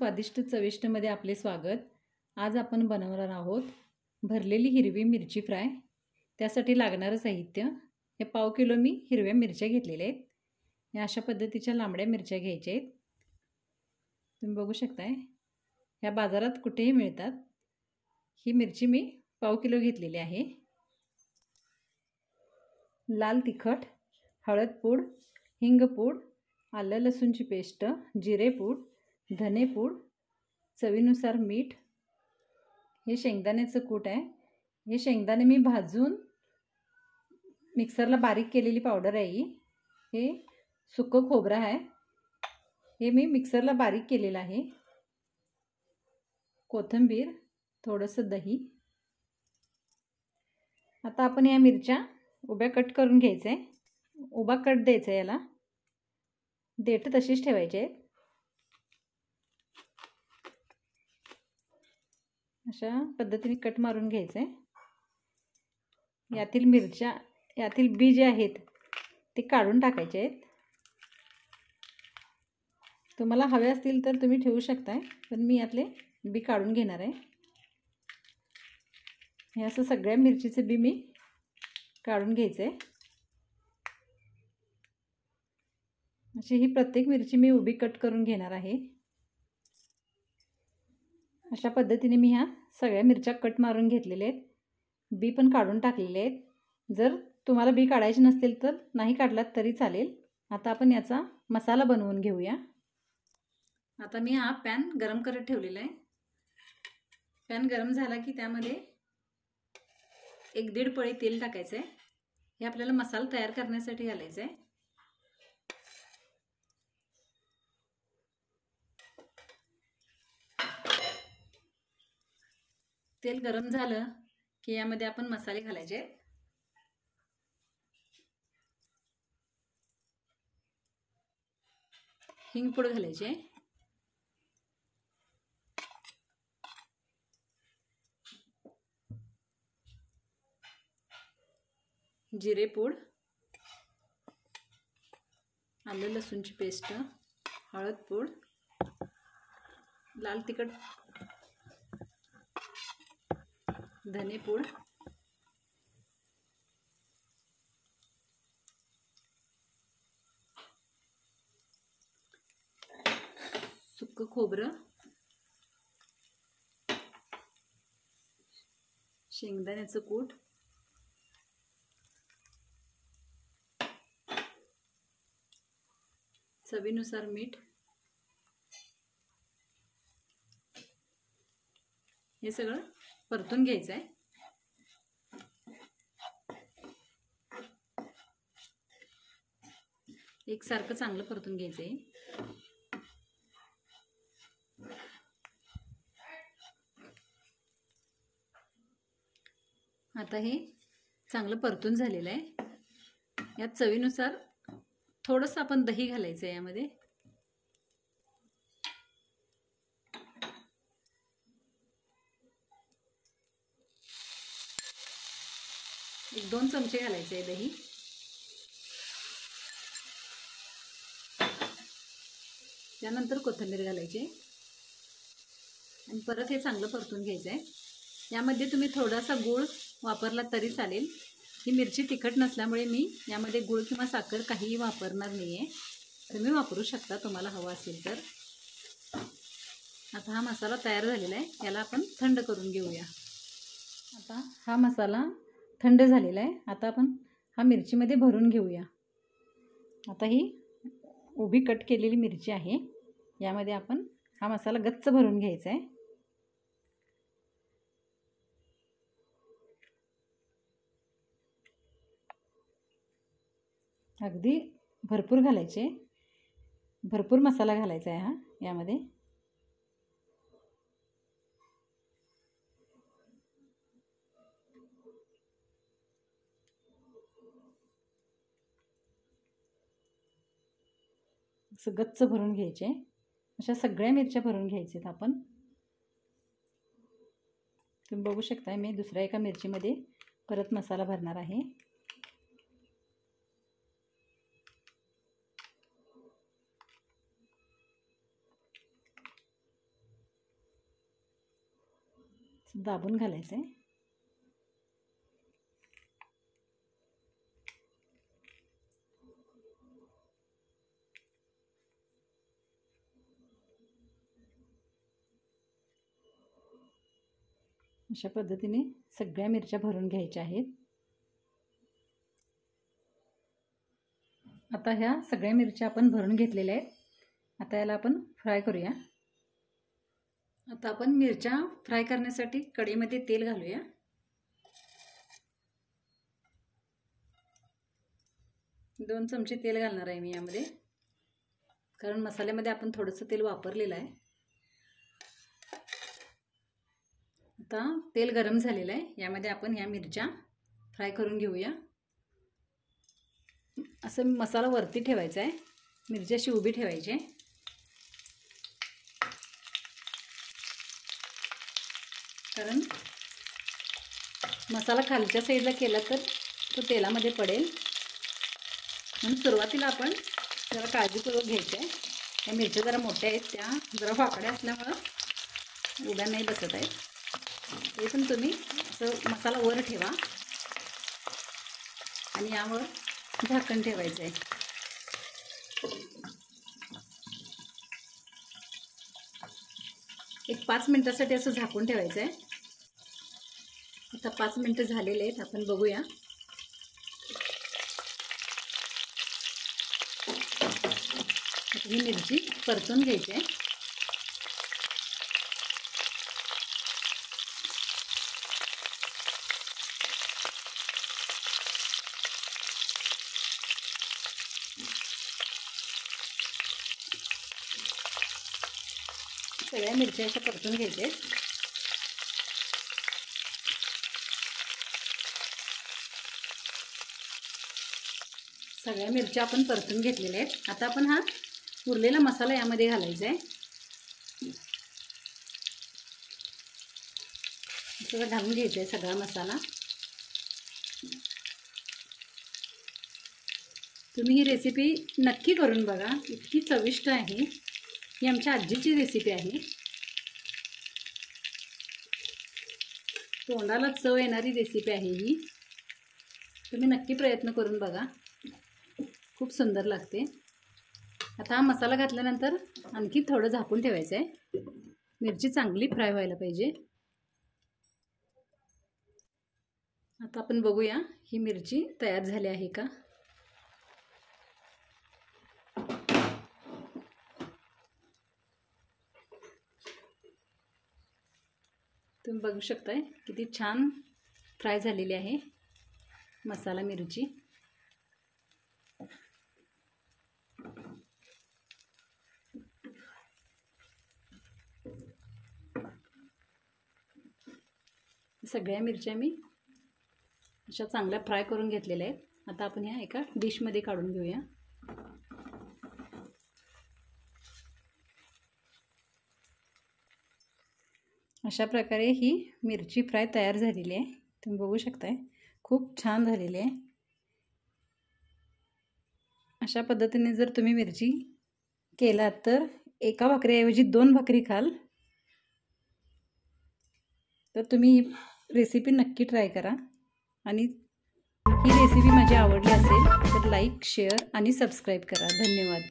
स्वादिष्ट चविष्टमध्ये आपले स्वागत। आज आपण बनवणार आहोत भरलेली हिरवी मिरची फ्राय। त्यासाठी लागणारं साहित्य हे पाव किलो मी हिरव्या मिरच्या घेतलेल्या आहेत। या अशा पद्धतीच्या लांबड्या मिरच्या घ्यायच्या आहेत। तुम्ही बघू शकताय ह्या बाजारात कुठेही मिळतात। ही मिरची मी पाव किलो घेतलेली आहे। लाल तिखट, हळद पूड, हिंग पूड, आलं लसूणची पेस्ट, जिरे पूड, धने पूड, चवीनुसार मीठ, हे शेंगदाण्याचं कूट आहे। हे शेंगदाणे मी भाजून मिक्सरला बारीक केलेली पावडर आहे। हे सुकं खोबरं आहे, हे मी मिक्सरला बारीक केलेलं आहे। कोथिंबीर, थोडंसं दही। आता आपण या मिरच्या उभ्या कट करून घ्यायचे आहे। उभा कट द्यायचा आहे याला, देठ तशीच ठेवायचे आहेत। अशा पद्धतीने कट मारून घ्यायचे आहे। यातील मिरच्या, यातील बी जे आहेत ते काढून टाकायचे आहेत। तुम्हाला हवे असतील तर तुम्ही ठेवू शकताय, पण मी यातले बी काढून घेणार आहे। हे असं सगळ्या मिरचीचे बी मी काढून घ्यायचे। अशी ही प्रत्येक मिरची मी उभी कट करून घेणार आहे। अशा पद्धतीने मी ह्या सगळ्या मिरच्या कट मारून घेतलेल्या आहेत। बी पण काढून टाकलेले आहेत। जर तुम्हाला बी काढायचे नसतील तर नाही काढलात तरी चालेल। आता आपण याचा मसाला बनवून घेऊया। आता मी हा पॅन गरम करत ठेवलेला आहे। पॅन गरम झाला की त्यामध्ये 1-1.5 पळी तेल टाकायचं आहे। हे आपल्याला मसाला तयार करण्यासाठी घालायचं आहे। तेल गरम झालं की यामध्ये आपण मसाले घालायचे आहेत। हिंग पूड घालायची आहे, जिरे पूड, आलं लसूणची पेस्ट, हळद पूड, लाल तिखट, धने पूड, सुक्कं खोबरं, शेंगदाण्याचं कूट, चवीनुसार मीठ, हे सगळं परतून घ्यायचं आहे। एकसारखं चांगलं परतून घ्यायचं आहे। आता हे चांगलं परतून झालेलं आहे। यात चवीनुसार थोडंसं आपण दही घालायचं आहे। यामध्ये 1-2 चमचे घालायचे आहे दही। त्यानंतर कोथिंबीर घालायची आणि परत हे चांगलं परतून घ्यायचं आहे। यामध्ये तुम्ही थोडासा गूळ वापरला तरी चालेल। ही मिरची तिखट नसल्यामुळे मी यामध्ये गूळ किंवा साखर काहीही वापरणार नाही आहे। तुम्ही वापरू शकता तुम्हाला हवा असेल तर। आता हा मसाला तयार झालेला आहे, याला आपण थंड करून घेऊया। आता हा मसाला थंड झालेला आहे। आता आपण हा मिरचीमध्ये भरून घेऊया। आता ही उभी कट केलेली मिरची आहे, यामध्ये आपण हा मसाला गच्च भरून घ्यायचा आहे। अगदी भरपूर घालायचे, भरपूर मसाला घालायचा आहे हा यामध्ये। असं गच्च भरून घ्यायचे। अशा सगळ्या मिरच्या भरून घ्यायच्यात आपण। तुम्ही बघू शकता मी दुसऱ्या एका मिरचीमध्ये परत मसाला भरणार आहे। दाबून घालायचं आहे. अशा पद्धतीने सगळ्या मिरच्या भरून घ्यायच्या आहेत. आता ह्या सगळ्या मिरच्या आपण भरून घेतलेल्या आहेत. आता याला आपण फ्राय करूया. आता आपण मिरच्या फ्राय करण्यासाठी कढईमध्ये तेल घालूया. दोन चमचे तेल घालणार आहे मी यामध्ये, कारण मसाल्यामध्ये आपण थोडंसं तेल वापरलेलं आहे. आता तेल गरम झालेलं आहे. यामध्ये आपण ह्या मिरच्या फ्राय करून घेऊया. असं मसाला वरती ठेवायचा आहे, मिरची अशी उभी ठेवायची आहे. कारण मसाला खालच्या साईडला केला तर तो तेलामध्ये पडेल, म्हणून सुरुवातीला आपण जरा काळजीपूर्वक घ्यायचं आहे. त्या मिरच्या जरा मोठ्या आहेत, त्या जरा वाकड्या असल्यामुळं उभ्या नाही बसत आहेत. ते पण तुम्ही असं मसाला वर ठेवा आणि यावर झाकण ठेवायचं आहे. एक 5 मिनिटासाठी असं झाकून ठेवायचं आहे. आता 5 मिनिटं झालेले आहेत. आपण बघूया. ही मिरची परतून घ्यायची आहे. सगळ्या मिरच्या अशा परतून घ्यायच्या आहेत. सगळ्या मिरच्या आपण परतून घेतलेल्या आहेत. आता आपण हा उरलेला मसाला यामध्ये घालायचा आहे. सगळं घालून घ्यायचं आहे सगळा मसाला. तुम्ही ही रेसिपी नक्की करून बघा, इतकी चविष्ट आहे. ही आमच्या आजीची रेसिपी आहे. तोंडाला चव येणारी रेसिपी आहे ही. तुम्ही नक्की प्रयत्न करून बघा, खूप सुंदर लागते. आता हा मसाला घातल्यानंतर आणखी थोडं झाकून ठेवायचं आहे. मिरची चांगली फ्राय व्हायला पाहिजे. आता आपण बघूया ही मिरची तयार झाली आहे का. तुम्ही बघू शकताय किती छान फ्राय झालेली आहे मसाला मिरची. सगळ्या मिरच्या मी अशा चांगल्या फ्राय करून घेतलेल्या आहेत. आता आपण ह्या एका डिशमध्ये काढून घेऊया. अशा प्रकारे ही मिरची फ्राय तयार झालेली आहे. तुम्ही बघू शकताय खूप छान झालेली आहे. अशा पद्धतीने जर तुम्ही मिरची केलात तर एका भाकरीऐवजी 2 भाकरी खाल. तर तुम्ही ही रेसिपी नक्की ट्राय करा. आणि ही रेसिपी माझी आवडली असेल तर लाईक, शेअर आणि सबस्क्राईब करा. धन्यवाद.